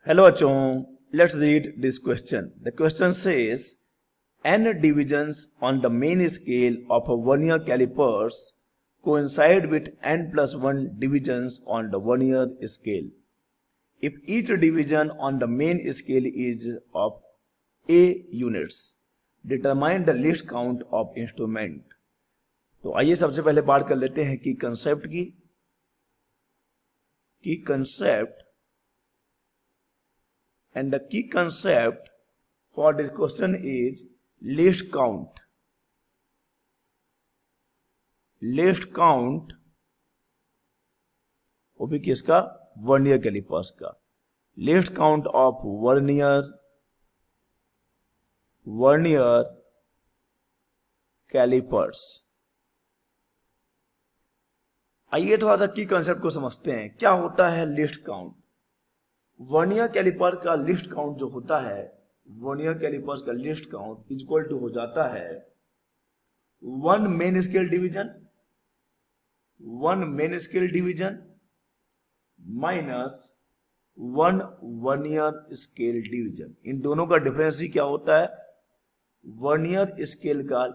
Hello bachon, let's read this question. The question says n divisions on the main scale of a vernier calipers coincide with n plus 1 divisions on the vernier scale. If each division on the main scale is of a units, determine the least count of instrument. तो आइए सबसे पहले बात कर लेते हैं कि concept की concept and the key concept for this question is least count. Least count वो भी किसका? वर्नियर कैलिपर्स का. Least count of vernier callipers. आइए थोड़ा सा की कंसेप्ट को समझते हैं. क्या होता है लीस्ट काउंट? वर्नियर कैलिपर का लिस्ट काउंट जो होता है, वर्नियर कैलिपर्स का लिस्ट काउंट इक्वल टू हो जाता है one main scale division minus one vernier scale division. इन दोनों का डिफरेंस ही क्या होता है? वर्नियर स्केल का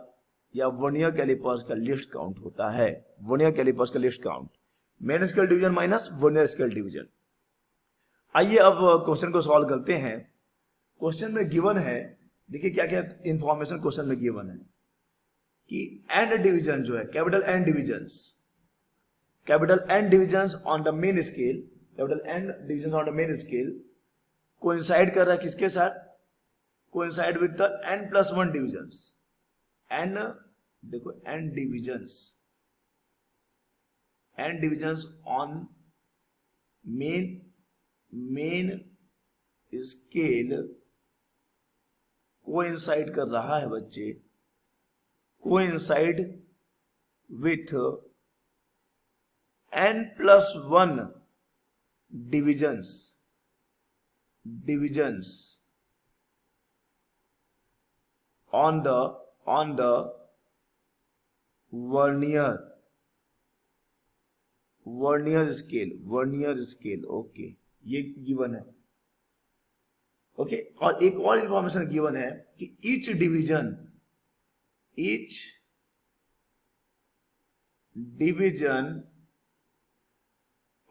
या वर्नियर कैलिपर्स का लिस्ट काउंट होता है. वर्नियर कैलिपर्स का least count main scale division minus vernier scale division. आइए अब क्वेश्चन को सॉल्व करते हैं. क्वेश्चन में गिवन है, देखिए क्या क्या इंफॉर्मेशन क्वेश्चन में गिवन है कि एंड डिवीजन जो है, capital N division on the main scale, coincide कर रहा है किसके साथ? Coincide with the n plus 1 divisions. N देखो N divisions on main scale coincide कर रहा है बच्चे, coincide with n plus 1 divisions on the vernier scale. Okay, ये गिवन है. ओके, और एक और इंफॉर्मेशन गिवन है कि each division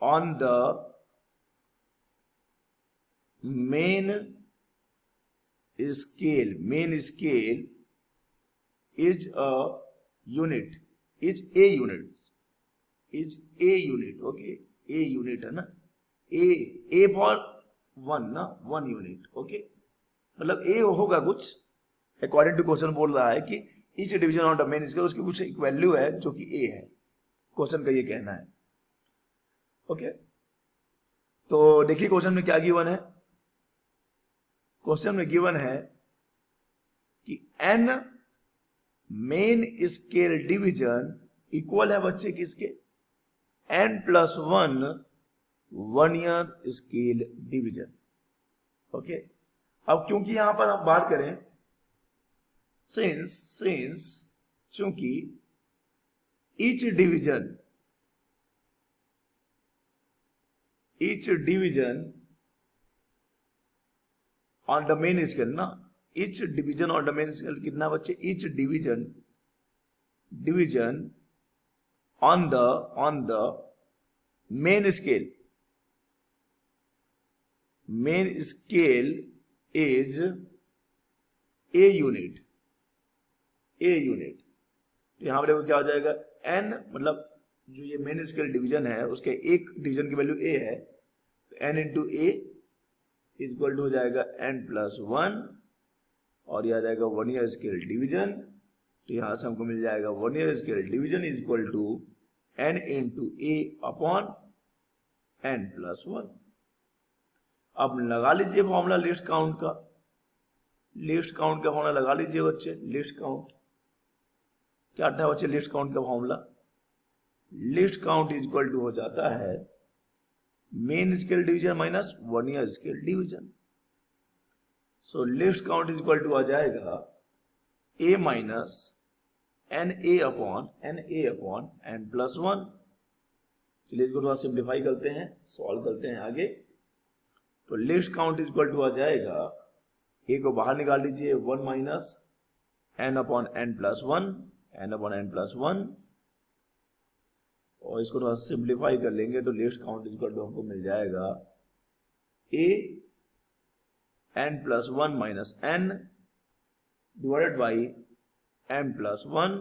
on the main scale is a unit. Okay, a unit है ना, a फॉर 1 ना, 1 यूनिट. ओके, मतलब a होगा कुछ, अकॉर्डिंग टू क्वेश्चन बोल रहा है कि each division on the main scale, उसकी कुछ एक वैल्यू है जो कि a है. क्वेश्चन का ये कहना है. ओके, तो देखिए क्वेश्चन में क्या गिवन है. क्वेश्चन में गिवन है कि n main scale division equal है बच्चे किसके? n plus 1 vernier scale division. Okay, अब क्योंकि यहां पर हम बात करें, सिंस चूंकि each division on the main scale ना, each division on the main scale कितना बच्चे? Each division on the main scale is a unit. यहां पर देखो क्या हो जाएगा, n मतलब जो ये मेन स्केल डिवीजन है उसके एक डिवीजन की वैल्यू a है, n into a equal to हो जाएगा n प्लस 1, और यह आ जाएगा वर्नियर स्केल डिवीजन. तो यहां से हमको मिल जाएगा vernier scale division is equal to n into a upon n plus 1. अब लगा लीजिए फॉर्मूला लिस्ट काउंट का. फॉर्मूला लगा लीजिए बच्चे. लिस्ट काउंट क्या था बच्चे? लिस्ट काउंट का formula, least count is equal to हो जाता है main scale division minus vernier scale division. So least count is equal to आ जाएगा a minus NA upon n plus 1. चलिए इसको थोड़ा सिंप्लीफाई करते हैं, सॉल्व करते हैं आगे. तो लिस्ट काउंट इक्वल टू आ जाएगा, ए को बाहर निकाल लीजिए, 1 minus n upon n plus 1, n upon n plus 1, और इसको थोड़ा सिंप्लीफाई कर लेंगे तो लिस्ट काउंट इक्वल टू हमको मिल जाएगा a n plus 1 minus n divided by n plus 1,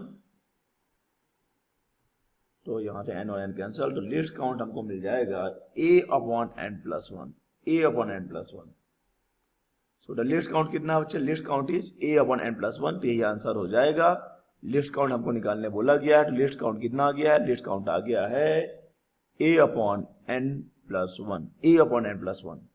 तो यहां से n और n कैंसल, तो लिस्ट काउंट हमको मिल जाएगा a upon n plus 1, a upon n plus 1। So the list count कितना है बच्चे? Least count is a upon n plus 1, तो यही आंसर हो जाएगा। लिस्ट काउंट हमको निकालने बोला गया है, तो लिस्ट काउंट कितना आ गया है? लिस्ट काउंट आ गया है a upon n plus 1, a upon n plus 1।